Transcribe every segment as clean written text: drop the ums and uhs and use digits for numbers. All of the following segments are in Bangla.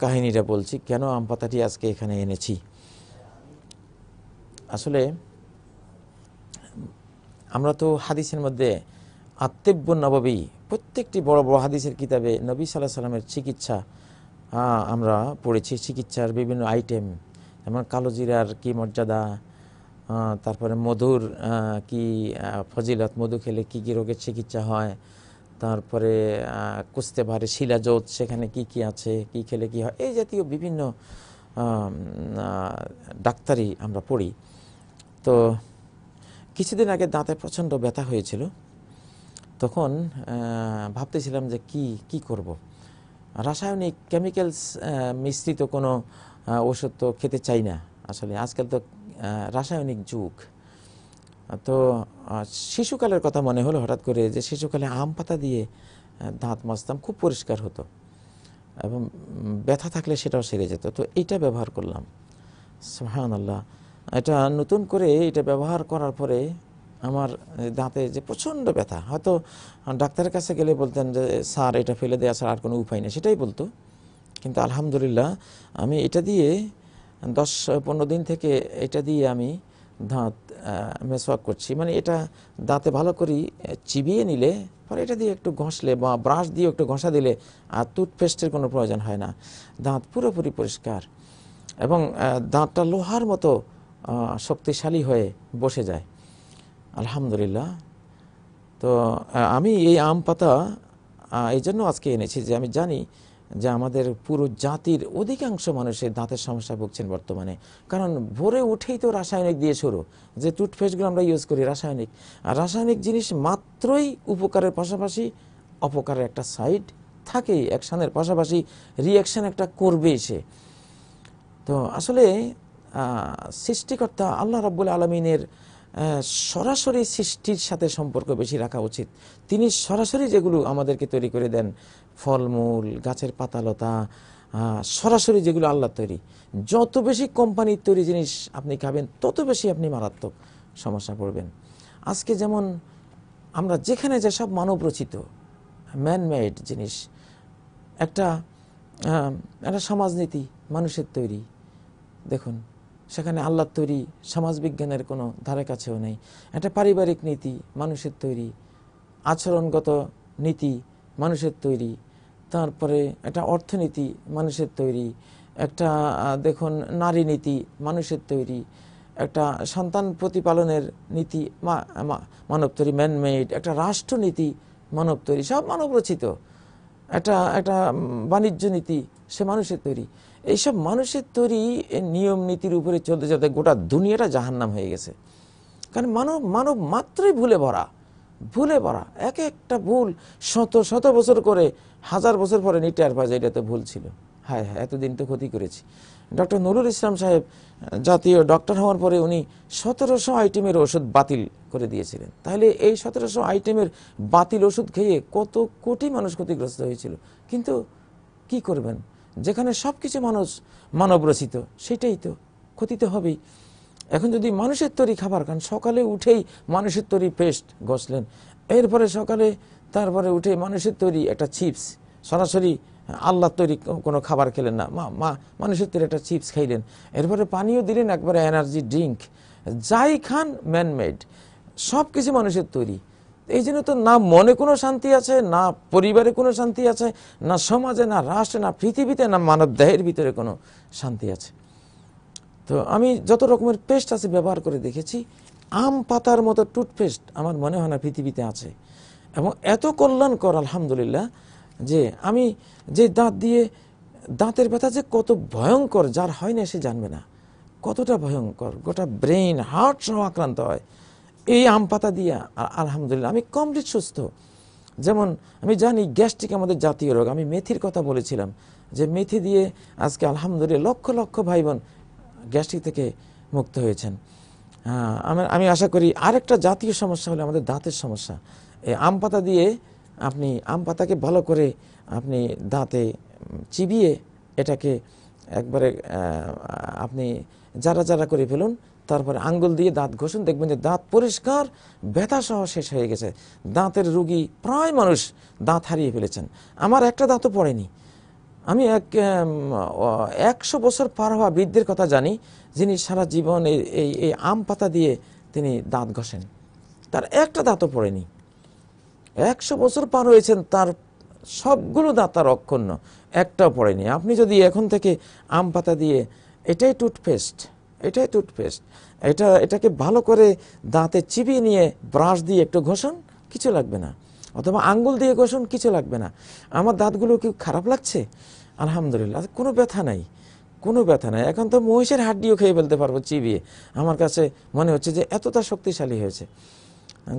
কাহিনীটা বলছি, কেন আম পাতাটি আজকে এখানে এনেছি। আসলে আমরা তো হাদিসের মধ্যে আত্তেব্বুন নববী, প্রত্যেকটি বড় বড় হাদিসের কিতাবে নবী সাল্লাল্লাহু আলাইহি সাল্লামের চিকিৎসা আমরা পড়েছি। চিকিৎসার বিভিন্ন আইটেম, যেমন কালোজিরার কি মর্যাদা, তারপরে মধুর কি ফজিলত, মধু খেলে কি কি রোগের চিকিৎসা হয়, তারপরে কুস্তে ভারে শিলাজোত, সেখানে কি কি আছে, কি খেলে কি হয়, এই জাতীয় বিভিন্ন ডাক্তারি আমরা পড়ি। তো কিছুদিন আগে দাঁতে প্রচণ্ড ব্যথা হয়েছিল, তখন ভাবতেছিলাম যে কি করব। রাসায়নিক কেমিক্যালস মিশ্রিত কোনো ওষুধ তো খেতে চাই না। আসলে আজকাল তো রাসায়নিক যুগ। তো শিশুকালের কথা মনে হলো হঠাৎ করে, যে শিশুকালে আম পাতা দিয়ে দাঁত মাজতাম, খুব পরিষ্কার হতো এবং ব্যথা থাকলে সেটাও সেরে যেত। তো এইটা ব্যবহার করলাম, সুবহানাল্লাহ। এটা নতুন করে এটা ব্যবহার করার পরে আমার দাঁতে যে প্রচণ্ড ব্যথা, হয়তো ডাক্তারের কাছে গেলে বলতেন যে স্যার এটা ফেলে দেওয়া ছাড়া আর কোনো উপায় নেই, সেটাই বলতো। কিন্তু আলহামদুলিল্লাহ আমি এটা দিয়ে 10-15 দিন থেকে এটা দিয়ে আমি দাঁত মেসওয়াক করছি। মানে এটা দাঁতে ভালো করে চিবিয়ে নিলে পরে এটা দিয়ে একটু ঘষলে বা ব্রাশ দিয়ে একটু ঘষা দিলে আর টুথপেস্টের কোনো প্রয়োজন হয় না। দাঁত পুরোপুরি পরিষ্কার এবং দাঁতটা লোহার মতো শক্তিশালী হয়ে বসে যায়, আলহামদুলিল্লাহ। তো আমি এই আম পাতা এই জন্য আজকে এনেছি যে আমি জানি যে আমাদের পুরো জাতির অধিকাংশ মানুষের দাঁতের সমস্যা ভুগছেন বর্তমানে। কারণ ভোরে উঠেই তো রাসায়নিক দিয়ে শুরু, যে টুথপেস্টগুলো আমরা ইউজ করি রাসায়নিক, আর রাসায়নিক জিনিস মাত্রই উপকারের পাশাপাশি অপকারের একটা সাইড থাকেই, অ্যাকশনের পাশাপাশি রিয়াকশন একটা করবে সে। তো আসলে সৃষ্টিকর্তা আল্লাহ রাব্বুল আলামিনের সরাসরি সৃষ্টির সাথে সম্পর্ক বেশি রাখা উচিত। তিনি সরাসরি যেগুলো আমাদেরকে তৈরি করে দেন, ফলমূল, গাছের পাতালতা, সরাসরি যেগুলো আল্লাহ তৈরি, যত বেশি কোম্পানির তৈরি জিনিস আপনি খাবেন তত বেশি আপনি মারাত্মক সমস্যা পড়বেন। আজকে যেমন আমরা যেখানে যে সব মানব রচিত ম্যানমেড জিনিস, একটা সমাজনীতি মানুষের তৈরি, দেখুন সেখানে আল্লাহর তৈরি সমাজবিজ্ঞানের কোনো ধারে কাছেও নেই। একটা পারিবারিক নীতি মানুষের তৈরি, আচরণগত নীতি মানুষের তৈরি, তারপরে একটা অর্থনীতি মানুষের তৈরি, একটা দেখুন নারী নীতি মানুষের তৈরি, একটা সন্তান প্রতিপালনের নীতি মানব তৈরি, ম্যানমেড, একটা রাষ্ট্রনীতি মানব তৈরি, সব মানব রচিত। একটা বাণিজ্য নীতি সে মানুষের তৈরি। এইসব মানুষের তৈরি নিয়ম নীতির উপরে চলতে চলতে গোটা দুনিয়াটা জাহান্নাম হয়ে গেছে। কারণ মানব মাত্রই ভুলে ভরা, এক একটা ভুল শত শত বছর করে, 1000 বছর পরে নিটার পাওয়া যায় এটা তো ভুল ছিল। হ্যাঁ, এতদিন তো ক্ষতি করেছি। ডক্টর নুরুল ইসলাম সাহেব জাতীয় ডক্টর হওয়ার পরে উনি 1700 আইটেমের ওষুধ বাতিল করে দিয়েছিলেন। তাহলে এই 1700 আইটেমের বাতিল ওষুধ খেয়ে কত কোটি মানুষ ক্ষতিগ্রস্ত হয়েছিল। কিন্তু কি করবেন, যেখানে সব কিছু মানব রচিত, সেটাই তো ক্ষতি তো হবেই। এখন যদি মানুষের তৈরি খাবার খান, সকালে উঠেই মানুষের তৈরি পেস্ট ঘষলেন, এরপরে সকালে তারপরে উঠে মানুষের তৈরি একটা চিপস, সরাসরি আল্লাহ তৈরি কোনো খাবার খেলেন না, মানুষের তৈরি একটা চিপস খাইলেন, এরপরে পানীয় দিলেন একবারে এনার্জি ড্রিঙ্ক, যাই খান ম্যানমেড, সব কিছু মানুষের তৈরি। এই জন্য তো না মনে কোনো শান্তি আছে, না পরিবারে কোনো শান্তি আছে, না সমাজে, না রাষ্ট্রে, না পৃথিবীতে, না মানব দেহের ভিতরে কোনো শান্তি আছে। তো আমি যত রকমের পেস্ট আছে ব্যবহার করে দেখেছি, আম পাতার মতো টুথপেস্ট আমার মনে হয় না পৃথিবীতে আছে। এবং এত কল্যাণকর আলহামদুলিল্লাহ, যে আমি যে দাঁত দিয়ে দাঁতের ব্যথা যে কত ভয়ঙ্কর, যার হয় না সে জানবে না কতটা ভয়ঙ্কর। গোটা ব্রেন, হার্ট সহ আক্রান্ত হয় এই আম পাতা দিয়ে। আলহামদুলিল্লাহ আমি কমপ্লিট সুস্থ। যেমন আমি জানি গ্যাস্ট্রিক আমাদের জাতীয় রোগ, আমি মেথির কথা বলেছিলাম, যে মেথি দিয়ে আজকে আলহামদুলিল্লাহ লক্ষ লক্ষ ভাই বোন গ্যাস্ট্রিক থেকে মুক্ত হয়েছেন। আমি আশা করি আরেকটা জাতীয় সমস্যা হলো আমাদের দাঁতের সমস্যা। এই আম পাতা দিয়ে আপনি আম পাতাকে ভালো করে আপনি দাঁতে চিবিয়ে এটাকে একবারে আপনি যারা করে ফেলুন, তারপরে আঙ্গুল দিয়ে দাঁত ঘষুন, দেখবেন যে দাঁত পরিষ্কার, ব্যথা সহ শেষ হয়ে গেছে। দাঁতের রুগী প্রায় মানুষ দাঁত হারিয়ে ফেলেছেন। আমার একটা দাঁতও পড়েনি, আমি 100 বছর পার হওয়া বৃদ্ধের কথা জানি, যিনি সারা জীবন এই আম পাতা দিয়ে তিনি দাঁত ঘষেন, তার একটা দাঁতও পড়েনি। 100 বছর পার হয়েছেন, তার সবগুলো দাঁত তার অক্ষুণ্ণ, একটাও পড়েনি। আপনি যদি এখন থেকে আম পাতা দিয়ে, এটাই টুথপেস্ট, এটাকে ভালো করে দাঁতে চিবিয়ে নিয়ে ব্রাশ দিয়ে একটু ঘষুন, কিছু লাগবে না, অথবা আঙ্গুল দিয়ে ঘষুন, কিছু লাগবে না। আমার দাঁতগুলো কি খারাপ লাগছে? আলহামদুলিল্লাহ, কোনো ব্যথা নাই, কোনো ব্যথা নাই। এখন তো মহিষের হাড্ডিও খেয়ে ফেলতে পারবো চিবিয়ে। আমার কাছে মনে হচ্ছে যে এতটা শক্তিশালী হয়েছে।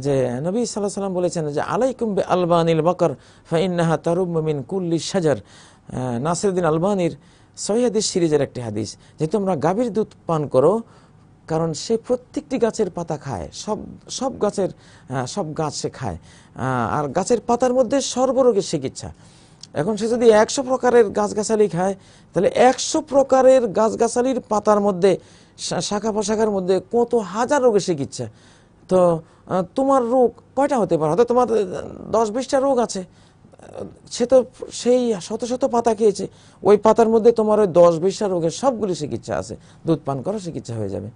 যে নবী সাল্লাল্লাহু আলাইহি ওয়াসাল্লাম বলেছেন যে আলাইকুম বি আলবানিল বাকর ফাইন্নাহা তারুম্মু মিন কুল্লি শাজার। নাসিরউদ্দিন আলবানির সহিহ হাদিস সিরিজের একটি হাদিস, যে তোমরা গাভীর দুধ পান করো, কারণ সে প্রত্যেকটি গাছের পাতা খায়, সব গাছ সে খায়, আর গাছের পাতার মধ্যে সর্বরোগের চিকিৎসা। এখন সে যদি 100 প্রকারের গাছগাছালি খায়, তাহলে 100 প্রকারের গাছগাছালির পাতার মধ্যে, শাখা প্রশাখার মধ্যে কত হাজার রোগের চিকিৎসা। তো তোমার রোগ কয়টা হতে পারে? হয়তো তোমার 10-20টা রোগ আছে, সে তো সেই শত শত পাতা খেয়েছে, ওই পাতার মধ্যে তোমার ওই 10-20টা রোগের সবগুলি চিকিৎসা আছে। দুধ পান করো, চিকিৎসা হয়ে যাবে।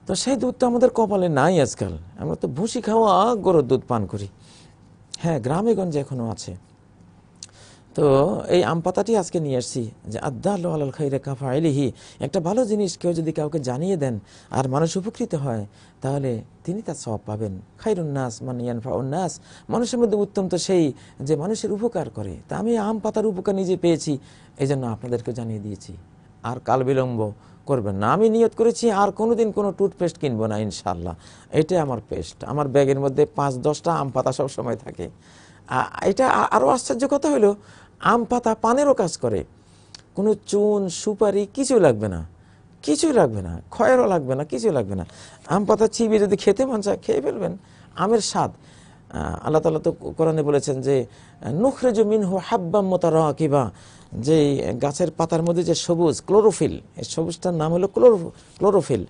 তো সেই দুধ তো আমাদের কপালে নাই আজকাল। আমরা তো ভুসি খাওয়া গরুর দুধ পান করি। হ্যাঁ, গ্রামে গঞ্জে এখনো আছে। তো এই আম পাতাটি আজকে নিয়ে আসছি, যে আদ্দালু আলাল খাইরি কাফাইলিহি। একটা ভালো জিনিস কেউ যদি কাউকে জানিয়ে দেন আর মানুষ উপকৃত হয়, তাহলে তিনি তার সওয়াব পাবেন। খায়রুন নাস মান ইয়ানফাউন নাস। মানুষের মধ্যে উত্তম তো সেই যে মানুষের উপকার করে। তা আমি আম পাতার উপকার নিজে পেয়েছি, এই জন্য আপনাদেরকে জানিয়ে দিয়েছি। আর কাল বিলম্ব করবেন না। আমি নিয়ত করেছি আর কোনোদিন কোনো টুথপেস্ট কিনবো না ইনশাআল্লাহ। এটাই আমার পেস্ট। আমার ব্যাগের মধ্যে 5-10টা আম পাতা সব সময় থাকে। এটা আরও আশ্চর্য কথা হলো, আম পাতা পানেরও কাজ করে। কোনো চুন সুপারি কিছুই লাগবে না, কিছুই লাগবে না, খয়েরও লাগবে না, কিছু লাগবে না। আম পাতা চিবিয়ে যদি খেতে মন চায় খেয়ে ফেলবেন। আমের স্বাদ, আল্লাহ তাআলা তো কোরআনে বলেছেন যে নুখরিজু মিনহু হাব্বাম মুতারাকিবা, যে গাছের পাতার মধ্যে যে সবুজ ক্লোরোফিল, এই সবুজটার নাম হলো ক্লোরোফিল।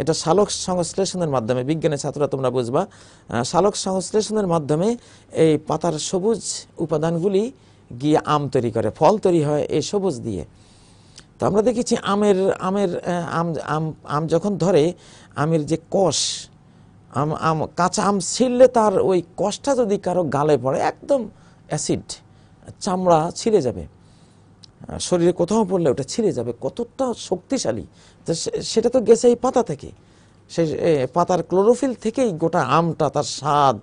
এটা সালোক সংশ্লেষণের মাধ্যমে, বিজ্ঞানের ছাত্ররা তোমরা বুঝবা, সালোক সংশ্লেষণের মাধ্যমে এই পাতার সবুজ উপাদানগুলি গিয়ে আম তৈরি করে, ফল তৈরি হয় এই সবুজ দিয়ে। তো আমরা দেখেছি আম যখন ধরে, আমের যে কষ, কাঁচা আম ছিঁড়লে তার ওই কষটা যদি কারো গালে পড়ে, একদম অ্যাসিড, চামড়া ছিঁড়ে যাবে, শরীরে কোথাও পড়লে ওটা ছিঁড়ে যাবে, কতটা শক্তিশালী। তো সেটা তো গেছে এই পাতা থেকে, সেই পাতার ক্লোরোফিল থেকেই গোটা আমটা, তার স্বাদ,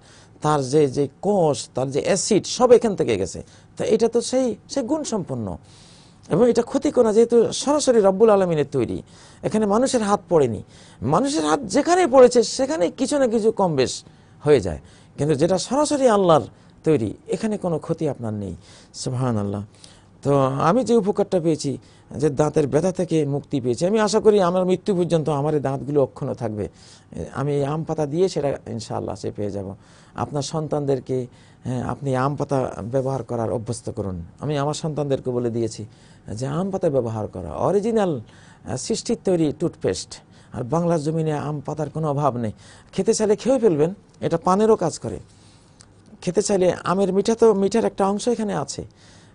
তার যে কোষ, তার যে অ্যাসিড, সব এখান থেকে গেছে। তা এটা তো সেই গুণ সম্পন্ন, এবং এটা ক্ষতিকর না, যেহেতু সরাসরি রব্বুল আলমিনের তৈরি। এখানে মানুষের হাত পড়েনি। মানুষের হাত যেখানে পড়েছে সেখানে কিছু না কিছু কম বেশ হয়ে যায়, কিন্তু যেটা সরাসরি আল্লাহর তৈরি, এখানে কোনো ক্ষতি আপনার নেই। সুবহানাল্লাহ। তো আমি যে উপকারটা পেয়েছি, যে দাঁতের ব্যথা থেকে মুক্তি পেয়েছি, আমি আশা করি আমার মৃত্যু পর্যন্ত আমার এই দাঁতগুলো অক্ষুণ্ণ থাকবে। আমি আম পাতা দিয়ে সেটা ইনশাআল্লাহ সে পেয়ে যাব। আপনার সন্তানদেরকে আপনি আম পাতা ব্যবহার করার অভ্যস্ত করুন। আমি আমার সন্তানদেরকে বলে দিয়েছি যে আম পাতা ব্যবহার করা, অরিজিনাল সৃষ্টির তৈরি টুথপেস্ট। আর বাংলার জমিনে আম পাতার কোনো অভাব নেই। খেতে চাইলে খেয়ে ফেলবেন, এটা পানেরও কাজ করে। খেতে চাইলে আমের মিঠার একটা অংশ এখানে আছে।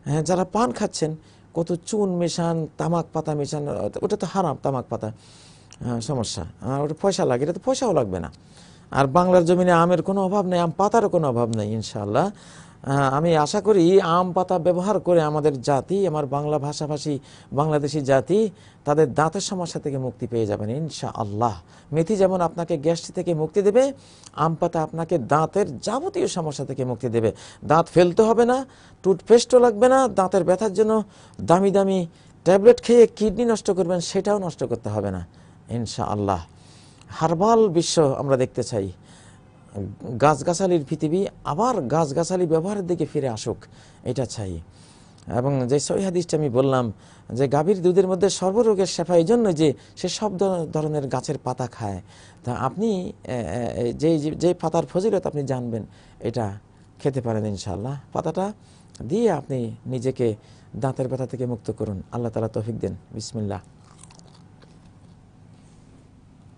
হ্যাঁ, যারা পান খাচ্ছেন, কত চুন মেশান, তামাক পাতা মেশান, ওটা তো হারাম, তামাক পাতা, সমস্যা। আর ওটা পয়সা লাগে, এটা তো পয়সাও লাগবে না। আর বাংলার জমিনে আমের কোনো অভাব নেই, আম পাতারও কোনো অভাব নেই ইনশাআল্লাহ। আমি আশা করি আম পাতা ব্যবহার করে আমাদের জাতি, আমার বাংলা ভাষাভাষী বাংলাদেশি জাতি, তাদের দাঁতের সমস্যা থেকে মুক্তি পেয়ে যাবেন ইনশাআল্লাহ। মেথি যেমন আপনাকে গ্যাস্ট্রিক থেকে মুক্তি দেবে, আম পাতা আপনাকে দাঁতের যাবতীয় সমস্যা থেকে মুক্তি দেবে। দাঁত ফেলতে হবে না, টুথপেস্টও লাগবে না। দাঁতের ব্যথার জন্য দামি দামি ট্যাবলেট খেয়ে কিডনি নষ্ট করবেন, সেটাও নষ্ট করতে হবে না ইনশাআল্লাহ। হার্বাল বিশ্ব আমরা দেখতে চাই, গাছগাছালির পৃথিবী আবার গাছগাছালি ব্যবহারের দিকে ফিরে আসুক, এটা চাই। এবং যে সহিহ হাদিসটা আমি বললাম যে গাভীর দুধের মধ্যে সর্বরোগের শেফা, এই জন্য যে সে সব ধরনের গাছের পাতা খায়। তা আপনি যে পাতার ফজিলত আপনি জানবেন, এটা খেতে পারেন ইনশাআল্লাহ। পাতাটা দিয়ে আপনি নিজেকে দাঁতের ব্যথা থেকে মুক্ত করুন। আল্লাহ তাআলা তৌফিক দেন। বিসমিল্লাহ।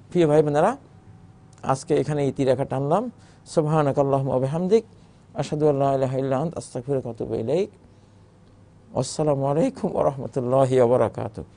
প্রিয় ভাই বোনেরা, আজকে এখানে ইতি রেখা টানলাম। সুবহানাকাল্লাহুম্মা ওয়া বিহামদিক, আশহাদু আল্লা ইলাহা ইল্লা আনতা, আস্তাগফিরুকা ওয়া আতুবু ইলাইক। আসসালামু আলাইকুম ওয়া রাহমাতুল্লাহি ওয়া বারাকাতুহু।